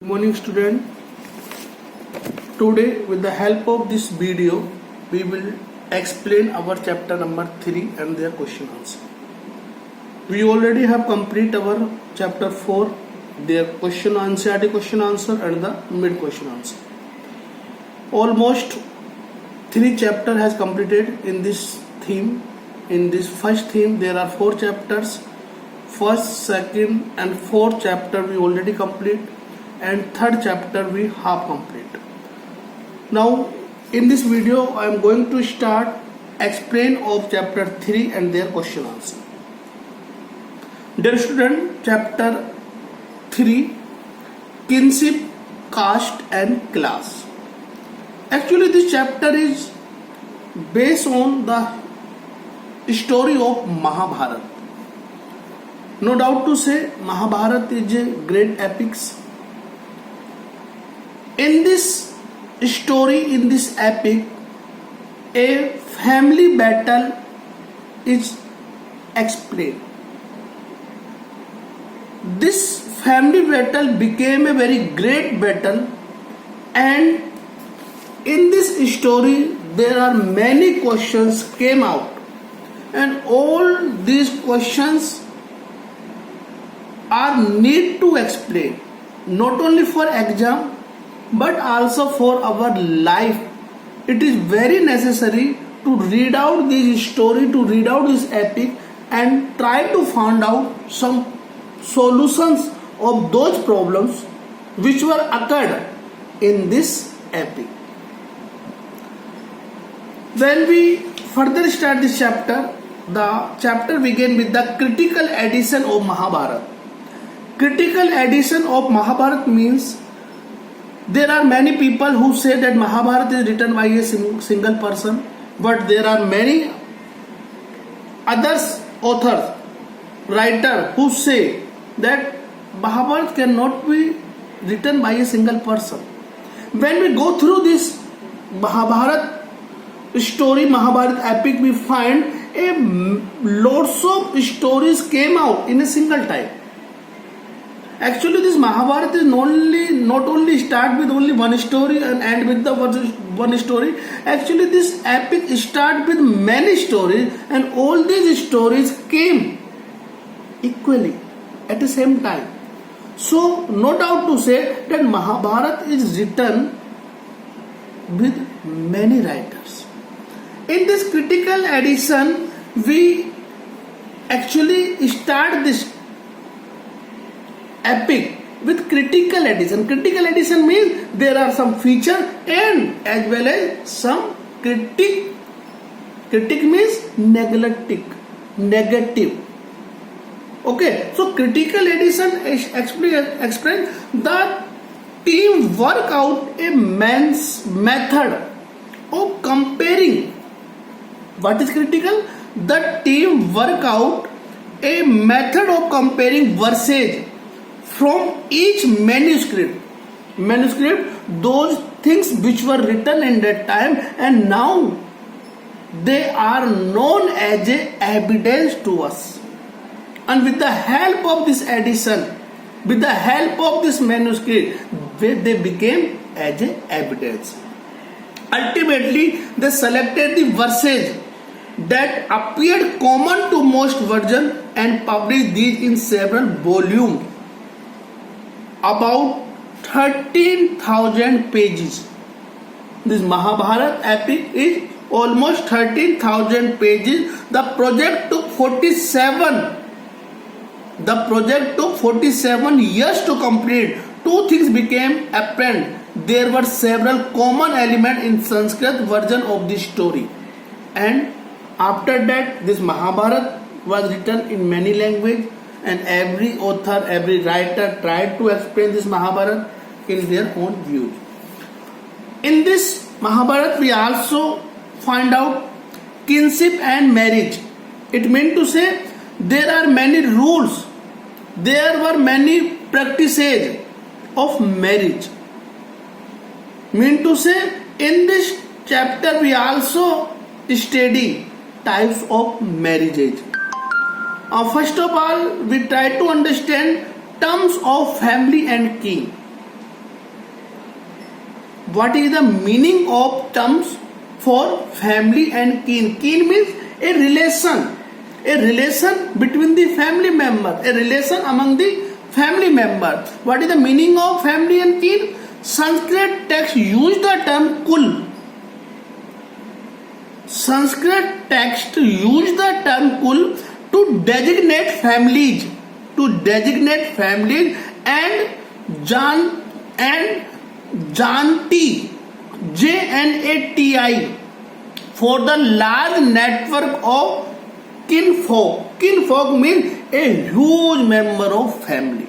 Good morning student. Today with the help of this video we will explain our chapter number 3 and their question answer. We already have complete our chapter 4, their question answer and the mid question answer. Almost 3 chapter has completed in this theme. In this first theme there are 4 chapters. First, second and fourth chapter we already complete, and third chapter we have complete. Now in this video I am going to start explain of chapter 3 and their question answer. Dear student, chapter 3, kinship, caste and class. Actually this chapter is based on the story of Mahabharata. No doubt to say Mahabharata is a great epics. In this story, in this epic, a family battle is explained. This family battle became a very great battle, and in this story there are many questions came out, and all these questions are need to explain, not only for exam but also for our life. It is very necessary to read out this story, to read out this epic and try to find out some solutions of those problems which were occurred in this epic. When we further start this chapter, the chapter begins with the critical edition of Mahabharata. Critical edition of Mahabharata means there are many people who say that Mahabharata is written by a single person, but there are many others, authors, writers who say that Mahabharata cannot be written by a single person. When we go through this Mahabharata story, Mahabharata epic, we find lots of stories came out in a single time. Actually, this Mahabharata is not only start with only one story and end with the one story. Actually, this epic start with many stories, and all these stories came equally at the same time. So, no doubt to say that Mahabharata is written with many writers. In this critical edition, we actually start this epic with critical edition. Critical edition means there are some feature and as well as some critic. Critic means negative. Okay, so critical edition explains the team work out a man's method of comparing. What is critical? The team work out a method of comparing verses from each manuscript, those things which were written in that time, and now they are known as a evidence to us. And with the help of this edition, with the help of this manuscript, they became as a evidence. Ultimately, they selected the verses that appeared common to most versions and published these in several volumes. About 13,000 pages. This Mahabharata epic is almost 13,000 pages. The project took 47 years to complete. Two things became apparent. There were several common elements in Sanskrit version of this story, and after that this Mahabharata was written in many languages, and every author, every writer tried to explain this Mahabharata in their own views. In this Mahabharata we also find out kinship and marriage. It means to say there are many rules, there were many practices of marriage. Mean to say in this chapter we also study types of marriages. First of all, we try to understand terms of family and king. what is the meaning of terms for family and kin. Kin means a relation between the family member, a relation among the family member. What is the meaning of family and kin? Sanskrit text use the term kul. Sanskrit text use the term kul to designate families, and Janati, Jnati, for the large network of kinfolk. Kinfolk means a huge member of family.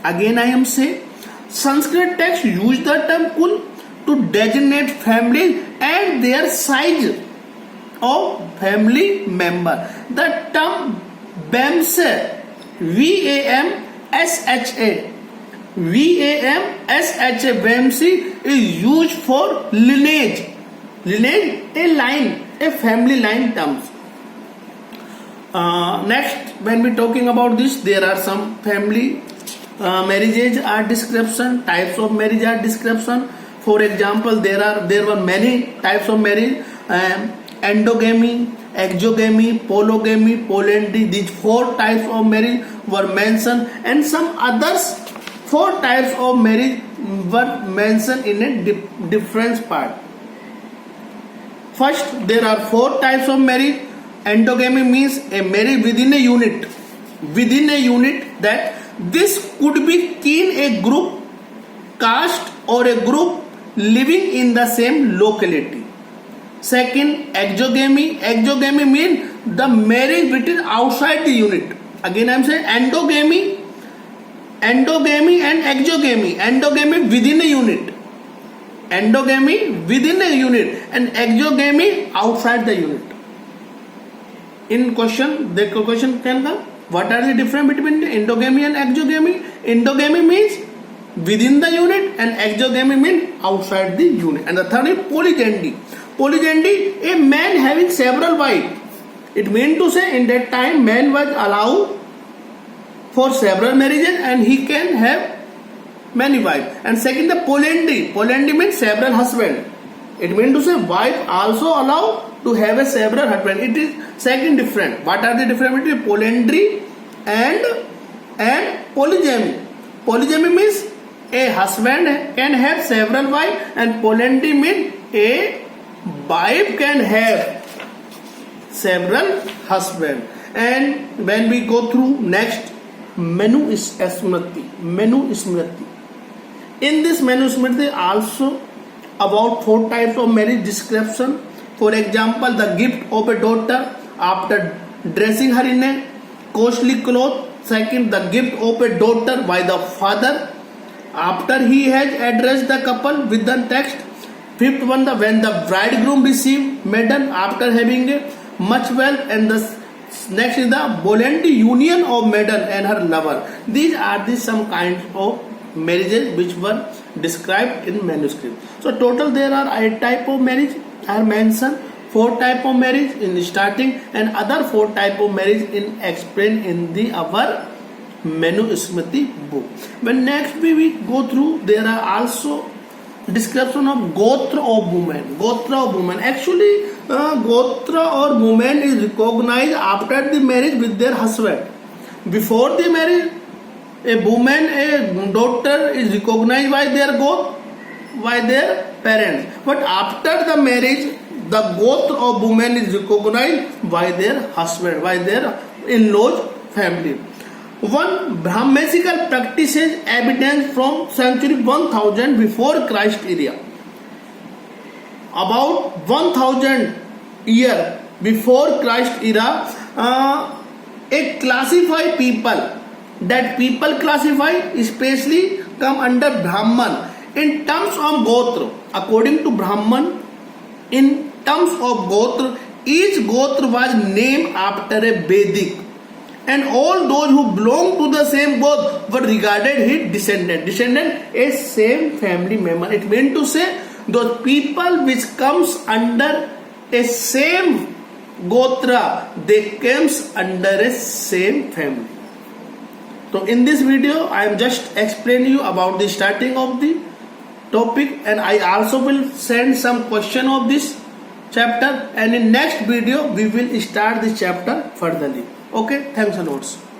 Again I am saying, Sanskrit text use the term kul to designate families and their size of family member. The term Vamsha, Vamsha, Vamsi is used for lineage, a line, a family line terms. Next, when we talking about this, there are some family marriages are description, types of marriage are description. For example, there were many types of marriage: endogamy, exogamy, polygamy, polyandry. These 4 types of marriage were mentioned, and some others 4 types of marriage were mentioned in a different part. First, there are 4 types of marriage. Endogamy means a marriage within a unit, that this could be kin, a group, caste, or a group living in the same locality. Second, exogamy. Exogamy means the marriage between outside the unit. Again I am saying endogamy and exogamy. Endogamy within a unit, and exogamy outside the unit. In question, the question can come: what are the difference between endogamy and exogamy? Endogamy means within the unit, and exogamy means outside the unit. And the third is polygyny. Polygyny, a man having several wives. It means to say, in that time man was allowed for several marriages and he can have many wives. And second, the polyandry. Polyandry means several husbands. It means to say wife also allowed to have a several husband. It is second different. What are the difference between polyandry and polygamy? Polygamy means a husband can have several wives, and polyandry means a wife can have several husbands. And when we go through next, Manu Smriti. In this Manu Smriti also about 4 types of marriage description. For example, the gift of a daughter after dressing her in a costly cloth. Second, the gift of a daughter by the father after he has addressed the couple with the text. Fifth one, when the bridegroom received maiden after having much wealth. And the next is the voluntary union of maiden and her lover. These are the some kinds of marriages which were described in manuscript. So total there are 8 type of marriage are mentioned. 4 type of marriage in the starting, and other 4 type of marriage in explained in the our Manu Smriti book. When next we go through, there are also description of Gotra of women. Gotra of women. Actually, Gotra or woman is recognized after the marriage with their husband. Before the marriage, a woman, a daughter is recognized by their Gotra, by their parents. But after the marriage, the Gotra of woman is recognized by their husband, by their in-laws family. One Brahmanical practices evidence from century 1000 before Christ era. About 1000 year before Christ era, a classify people, that people classify especially come under Brahman in terms of Gotra. According to Brahman, in terms of Gotra, each Gotra was named after a Vedic, and all those who belong to the same Gotra were regarded his descendant. Descendant is same family member. It meant to say those people which comes under a same Gotra, they comes under a same family. So in this video, I am just explaining you about the starting of the topic, and I also will send some question of this chapter, and in next video we will start this chapter furtherly. Okay, thanks a lot.